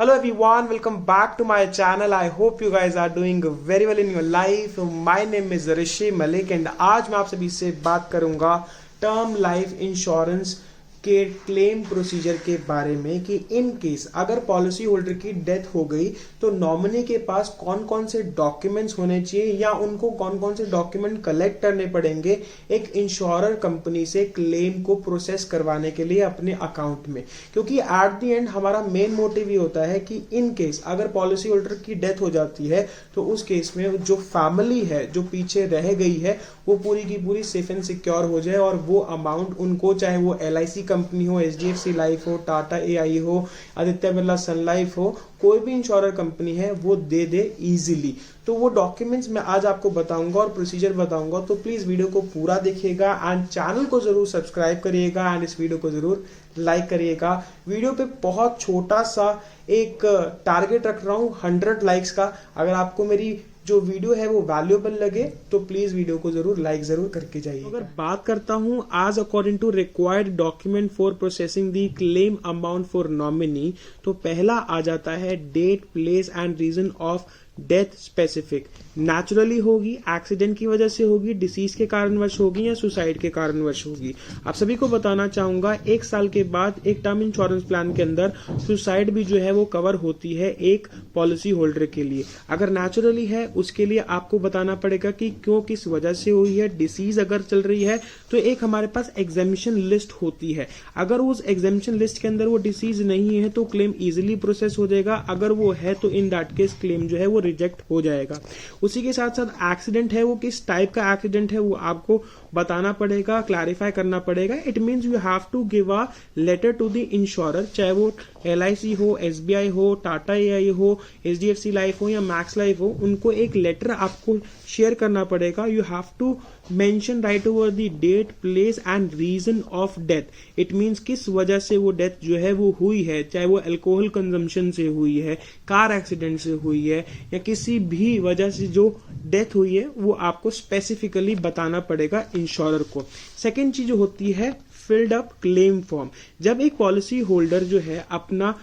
Hello everyone, welcome back to my channel. I hope you guys are doing very well in your life. My name is Rishi Malik and आज मैं आप सभी से बात करूंगा term life insurance के claim procedure के बारे में कि इन केस अगर पॉलिसी होल्डर की डेथ हो गई तो नॉमिनी के पास कौन कौन से डॉक्यूमेंट्स होने चाहिए या उनको कौन कौन से डॉक्यूमेंट कलेक्ट करने पड़ेंगे एक इंश्योरर कंपनी से क्लेम को प्रोसेस करवाने के लिए अपने अकाउंट में। क्योंकि एट द एंड हमारा मेन मोटिव ये होता है कि इन केस अगर पॉलिसी होल्डर की डेथ हो जाती है तो उस केस में जो फैमिली है जो पीछे रह गई है वो पूरी की पूरी सेफ एंड सिक्योर हो जाए और वो अमाउंट उनको, चाहे वो LIC कंपनी हो, HDFC लाइफ हो, टाटा AI हो, आदित्य बिरला सन लाइफ हो, कोई भी इंश्योरर कंपनी है वो दे इजीली। तो वो डॉक्यूमेंट्स मैं आज आपको बताऊंगा और प्रोसीजर बताऊंगा, तो प्लीज वीडियो को पूरा देखिएगा एंड चैनल को जरूर सब्सक्राइब करिएगा एंड इस वीडियो को जरूर लाइक करिएगा। वीडियो पे बहुत छोटा सा एक टारगेट रख रहा हूँ 100 लाइक्स का। अगर आपको मेरी जो वीडियो है वो वैल्यूएबल लगे तो प्लीज वीडियो को जरूर लाइक जरूर करके जाइए। अगर बात करता हूं आज according to required document for processing the claim amount for nominee, तो पहला आ जाता है date, place and reason of death specific. Naturally होगी, एक्सीडेंट की वजह से होगी, डिसीज के कारणवश होगी या सुसाइड के कारणवश होगी। आप सभी को बताना चाहूंगा 1 साल के बाद एक टर्म इंश्योरेंस प्लान के अंदर सुसाइड भी जो है वो कवर होती है एक पॉलिसी होल्डर के लिए। अगर नेचुरली है उसके लिए आपको बताना पड़ेगा कि क्यों, किस वजह से हुई है। डिसीज अगर चल रही है तो एक हमारे पास एग्जामिशन लिस्ट होती है, अगर उस एग्जामिशन लिस्ट के अंदर वो डिसीज नहीं है तो क्लेम इजिली प्रोसेस हो जाएगा, अगर वो है तो इन दैट केस क्लेम जो है वो रिजेक्ट हो जाएगा। उसी के साथ साथ एक्सीडेंट है वो किस टाइप का एक्सीडेंट है वो आपको बताना पड़ेगा, क्लैरिफाई करना पड़ेगा। It means you have to give a letter to the insurer, चाहे वो LIC हो, SBI हो, टाटा AI हो, HDFC लाइफ हो या मैक्स लाइफ हो, उनको एक लेटर आपको शेयर करना पड़ेगा। You have to mention right over the date, place and reason of death. It means किस वजह से वो डेथ जो है वो हुई है, चाहे वो अल्कोहल कंजम्पशन से हुई है, कार एक्सीडेंट से हुई है या किसी भी वजह से जो डेथ हुई है, वो आपको स्पेसिफिकली बताना पड़ेगा इंश्योरर को। सेकेंड चीज होती है फिल्ड अप क्लेम फॉर्म। जब एक पॉलिसी होल्डर जो है अपना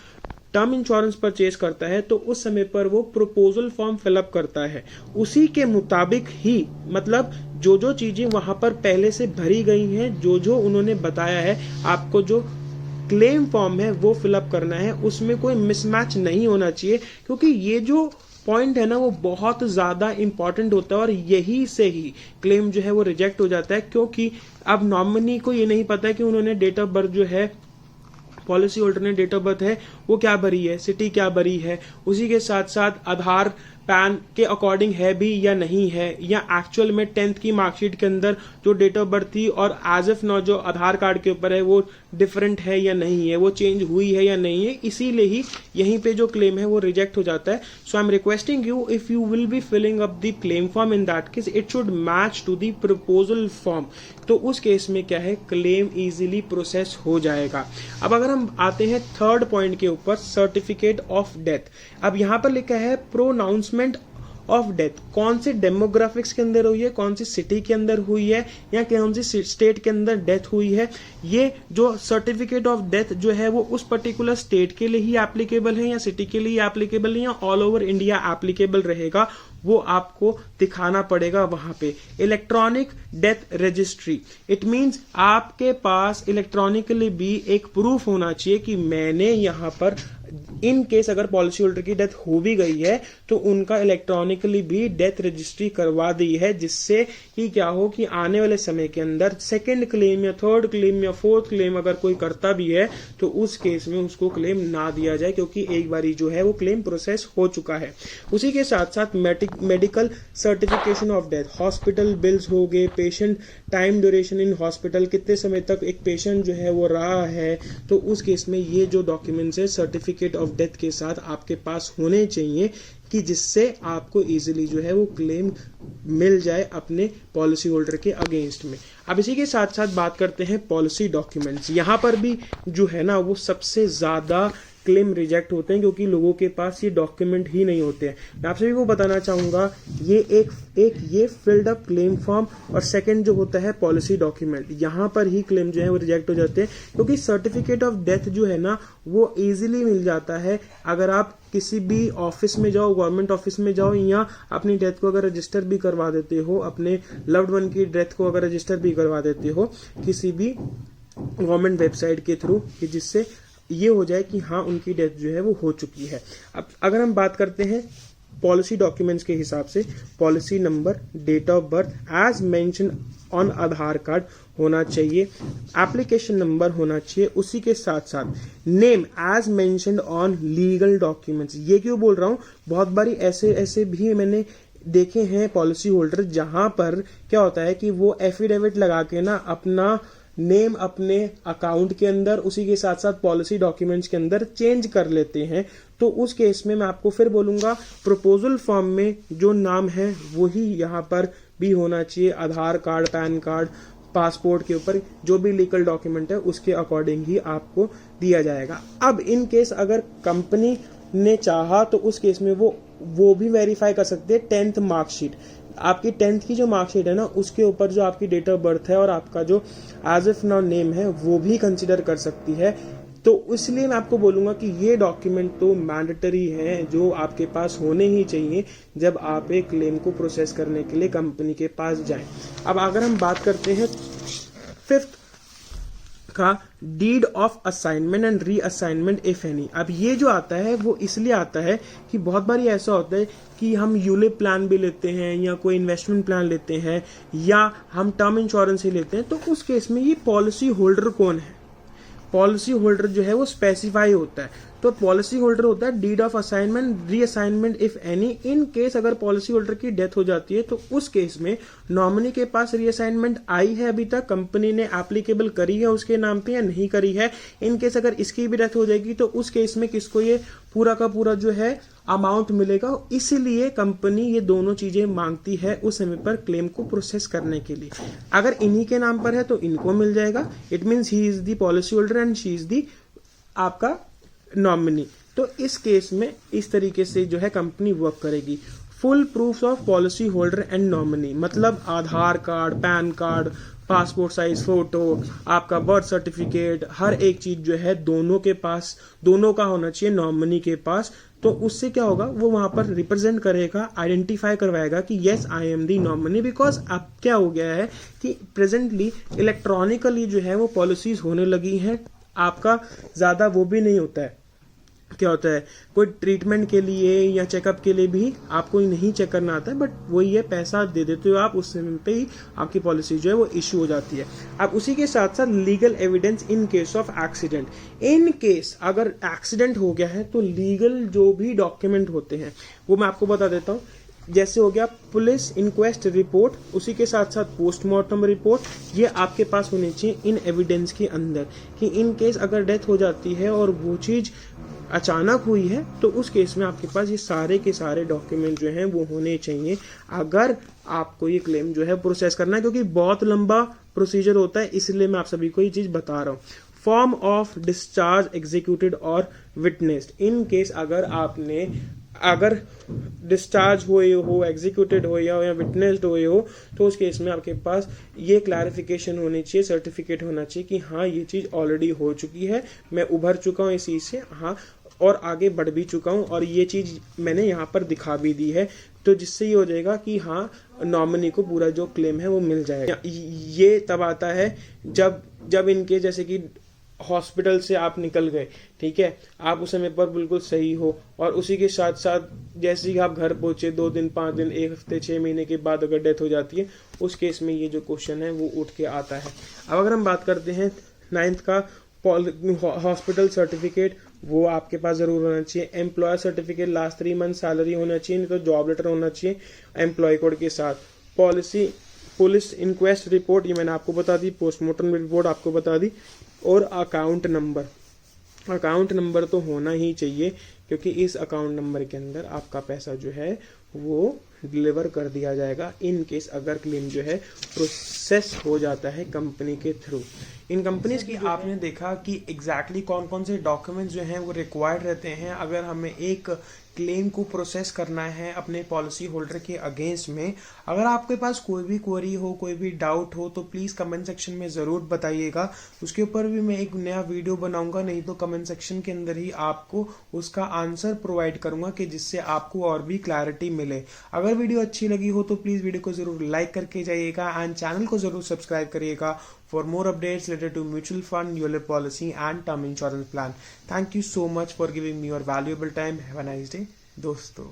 टर्म इंश्योरेंस परचेज करता है तो उस समय पर वो प्रपोजल फॉर्म फिलअप करता है। उसी के मुताबिक ही, मतलब जो जो चीजें वहां पर पहले से भरी गई हैं, जो जो उन्होंने बताया है, आपको जो क्लेम फॉर्म है वो फिलअप करना है। उसमें कोई मिसमैच नहीं होना चाहिए, क्योंकि ये जो पॉइंट है ना वो बहुत ज्यादा इंपॉर्टेंट होता है और यही से ही क्लेम जो है वो रिजेक्ट हो जाता है। क्योंकि अब नॉमिनी को ये नहीं पता है कि उन्होंने डेट ऑफ बर्थ जो है, पॉलिसी होल्डर ने डेट ऑफ बर्थ है वो क्या भरी है, सिटी क्या भरी है, उसी के साथ साथ आधार पैन के अकॉर्डिंग है भी या नहीं है, या एक्चुअल में 10th की मार्कशीट के अंदर जो डेट ऑफ बर्थ थी और एज ऑफ नाउ जो आधार कार्ड के ऊपर है वो डिफरेंट है या नहीं है, वो चेंज हुई है या नहीं है। इसीलिए ही यहीं पे जो क्लेम है वो रिजेक्ट हो जाता है। So I am requesting you, if you will be filling up the claim form, in that case it should match to the proposal form. तो उस केस में क्या है, क्लेम इजीली प्रोसेस हो जाएगा। अब अगर हम आते हैं थर्ड पॉइंट के ऊपर, सर्टिफिकेट ऑफ डेथ। अब यहां पर लिखा है प्रोनाउंसमेंट ऑफ डेथ। कौन से डेमोग्राफिक्स के अंदर हुई है, कौन सी सिटी के अंदर हुई है या कौन सी स्टेट के अंदर डेथ हुई है, ये जो सर्टिफिकेट ऑफ डेथ जो है वो उस पर्टिकुलर स्टेट के लिए ही एप्लीकेबल है या सिटी के लिए एप्लीकेबल है या ऑल ओवर इंडिया एप्लीकेबल रहेगा, वो आपको दिखाना पड़ेगा वहां पे। Electronic death registry, it means आपके पास इलेक्ट्रॉनिकली भी एक प्रूफ होना चाहिए कि मैंने यहां पर इन केस अगर पॉलिसी होल्डर की डेथ हो भी गई है तो उनका इलेक्ट्रॉनिकली भी डेथ रजिस्ट्री करवा दी है, जिससे कि क्या हो कि आने वाले समय के अंदर सेकंड क्लेम या थर्ड क्लेम या फोर्थ क्लेम अगर कोई करता भी है तो उस केस में उसको क्लेम ना दिया जाए, क्योंकि एक बारी जो है वो क्लेम प्रोसेस हो चुका है। उसी के साथ साथ medical certification of death, hospital bills हो गए, patient time duration in hospital, कितने समय तक एक पेशेंट जो है वो रहा है, तो उस केस में ये जो डॉक्यूमेंट्स है सर्टिफिकेट ऑफ डेथ के साथ आपके पास होने चाहिए, कि जिससे आपको इजीली जो है वो क्लेम मिल जाए अपने पॉलिसी होल्डर के अगेंस्ट में। अब इसी के साथ साथ बात करते हैं पॉलिसी डॉक्यूमेंट्स। यहाँ पर भी जो है ना वो सबसे ज्यादा क्लेम रिजेक्ट होते हैं क्योंकि लोगों के पास ये डॉक्यूमेंट ही नहीं होते हैं। मैं आप सभी को बताना चाहूंगा ये ये फिल्ड अप क्लेम फॉर्म और सेकंड जो होता है पॉलिसी डॉक्यूमेंट, यहाँ पर ही क्लेम जो है वो रिजेक्ट हो जाते हैं क्योंकि सर्टिफिकेट ऑफ डेथ जो है ना वो इजीली मिल जाता है। अगर आप किसी भी ऑफिस में जाओ, गवर्नमेंट ऑफिस में जाओ, या अपनी डेथ को अगर रजिस्टर भी करवा देते हो, अपने लव्ड वन की डेथ को अगर रजिस्टर भी करवा देते हो किसी भी गवर्नमेंट वेबसाइट के थ्रू, कि जिससे ये हो जाए कि हाँ उनकी डेथ जो है वो हो चुकी है। अब अगर हम बात करते हैं पॉलिसी डॉक्यूमेंट्स के हिसाब से, policy number, date of birth as mention on Aadhaar card होना चाहिए, एप्लीकेशन नंबर होना चाहिए, उसी के साथ साथ name as mentioned on legal documents. ये क्यों बोल रहा हूँ, बहुत बारी ऐसे भी मैंने देखे हैं पॉलिसी होल्डर जहां पर क्या होता है कि वो एफिडेविट लगा के ना अपना नेम अपने अकाउंट के अंदर, उसी के साथ साथ पॉलिसी डॉक्यूमेंट्स के अंदर चेंज कर लेते हैं। तो उस केस में मैं आपको फिर बोलूंगा प्रपोजल फॉर्म में जो नाम है वही यहाँ पर भी होना चाहिए, आधार कार्ड, पैन कार्ड, पासपोर्ट के ऊपर जो भी लीगल डॉक्यूमेंट है उसके अकॉर्डिंग ही आपको दिया जाएगा। अब इन केस अगर कंपनी ने चाहा तो उस केस में वो भी वेरीफाई कर सकते हैं 10th मार्कशीट। आपकी 10th की जो मार्कशीट है ना उसके ऊपर जो आपकी डेट ऑफ बर्थ है और आपका जो एज ऑफ नाउ नेम है वो भी कंसिडर कर सकती है। तो इसलिए मैं आपको बोलूंगा कि ये डॉक्यूमेंट तो मैंडेटरी है, जो आपके पास होने ही चाहिए जब आप एक क्लेम को प्रोसेस करने के लिए कंपनी के पास जाएं। अब अगर हम बात करते हैं 5th का, deed of assignment and reassignment if any. अब ये जो आता है वो इसलिए आता है कि बहुत बार ऐसा होता है कि हम यूलिप प्लान भी लेते हैं या कोई इन्वेस्टमेंट प्लान लेते हैं या हम टर्म इंश्योरेंस ही लेते हैं, तो उस केस में ये पॉलिसी होल्डर कौन है, पॉलिसी होल्डर जो है वो स्पेसिफाई होता है। तो पॉलिसी होल्डर होता है deed of assignment, reassignment if any. In case अगर पॉलिसी होल्डर की डेथ हो जाती है तो उस केस में नॉमिनी के पास रीअसाइनमेंट आई है, अभी तक कंपनी ने एप्लीकेबल करी है उसके नाम पे या नहीं करी है। इन केस अगर इसकी भी डेथ हो जाएगी तो उस केस में किसको ये पूरा का पूरा जो है अमाउंट मिलेगा। इसलिए कंपनी ये दोनों चीजें मांगती है उस समय पर क्लेम को प्रोसेस करने के लिए। अगर इन्हीं के नाम पर है तो इनको मिल जाएगा, it means he is the policy holder and she is the आपका नॉमिनी। तो इस केस में इस तरीके से जो है कंपनी वर्क करेगी। Full proof of policy holder and nominee मतलब Aadhaar card, PAN card, passport size photo, आपका बर्थ सर्टिफिकेट, हर एक चीज जो है दोनों के पास, दोनों का होना चाहिए नॉमिनी के पास। तो उससे क्या होगा, वो वहां पर रिप्रेजेंट करेगा, आइडेंटिफाई करवाएगा कि yes I am the nominee. Because अब क्या हो गया है कि प्रेजेंटली इलेक्ट्रॉनिकली जो है वो पॉलिसीज होने लगी हैं, आपका ज्यादा वो भी नहीं होता है, क्या होता है कोई ट्रीटमेंट के लिए या चेकअप के लिए भी आपको नहीं चेक करना आता है, बट वही है पैसा दे देते हो आप, उस समय पे ही आपकी पॉलिसी जो है वो इश्यू हो जाती है। अब उसी के साथ साथ legal evidence in case of accident. In case अगर एक्सीडेंट हो गया है तो लीगल जो भी डॉक्यूमेंट होते हैं वो मैं आपको बता देता हूँ। जैसे हो गया पुलिस इंक्वेस्ट रिपोर्ट, उसी के साथ साथ पोस्टमार्टम रिपोर्ट, ये आपके पास होनी चाहिए इन एविडेंस के अंदर कि इन केस अगर डेथ हो जाती है और वो चीज अचानक हुई है तो उस केस में आपके पास ये सारे के सारे डॉक्यूमेंट जो हैं वो होने चाहिए अगर आपको ये क्लेम जो है प्रोसेस करना है, क्योंकि बहुत लंबा प्रोसीजर होता है, इसलिए मैं आप सभी को ये चीज बता रहा हूँ। फॉर्म ऑफ डिस्चार्ज एग्जीक्यूटेड और विटनेस्ड। इन केस अगर डिस्चार्ज हुए हो, एग्जीक्यूटेड हो या विटनेस्ड हुए हो तो उस केस में आपके पास ये क्लैरिफिकेशन होनी चाहिए, सर्टिफिकेट होना चाहिए कि हाँ ये चीज ऑलरेडी हो चुकी है, मैं उभर चुका हूँ इस चीज से, हाँ और आगे बढ़ भी चुका हूँ और ये चीज मैंने यहाँ पर दिखा भी दी है। तो जिससे ये हो जाएगा कि हाँ नॉमिनी को पूरा जो क्लेम है वो मिल जाएगा। ये तब आता है जब इनके जैसे कि हॉस्पिटल से आप निकल गए, ठीक है, आप उस समय पर बिल्कुल सही हो और उसी के साथ साथ जैसे ही आप घर पहुंचे 2 दिन, 5 दिन, 1 हफ्ते, 6 महीने के बाद अगर डेथ हो जाती है उस केस में ये जो क्वेश्चन है वो उठ के आता है। अब अगर हम बात करते हैं 9th का हॉस्पिटल सर्टिफिकेट, वो आपके पास जरूर होना चाहिए। Employer certificate, last 3 month salary होना चाहिए, नहीं तो जॉब लेटर होना चाहिए एम्प्लॉय कोड के साथ। पुलिस इंक्वेस्ट रिपोर्ट ये मैंने आपको बता दी, पोस्टमार्टम रिपोर्ट आपको बता दी, और अकाउंट नंबर तो होना ही चाहिए क्योंकि इस अकाउंट नंबर के अंदर आपका पैसा जो है वो डिलीवर कर दिया जाएगा इन केस अगर क्लेम जो है प्रोसेस हो जाता है कंपनी के थ्रू। इन कंपनीज की आपने देखा कि एग्जैक्टली कौन कौन से डॉक्यूमेंट्स जो हैं वो रिक्वायर्ड रहते हैं अगर हमें एक क्लेम को प्रोसेस करना है अपने पॉलिसी होल्डर के अगेंस्ट में। अगर आपके पास कोई भी क्वेरी हो, कोई भी डाउट हो तो प्लीज़ कमेंट सेक्शन में ज़रूर बताइएगा। उसके ऊपर भी मैं एक नया वीडियो बनाऊंगा, नहीं तो कमेंट सेक्शन के अंदर ही आपको उसका आंसर प्रोवाइड करूंगा कि जिससे आपको और भी क्लैरिटी मिले। अगर वीडियो अच्छी लगी हो तो प्लीज़ वीडियो को ज़रूर लाइक करके जाइएगा एंड चैनल को ज़रूर सब्सक्राइब करिएगा for more updates related to mutual fund, ULIP policy and term insurance plan. Thank you so much for giving me your valuable time. Have a nice day, दोस्तों।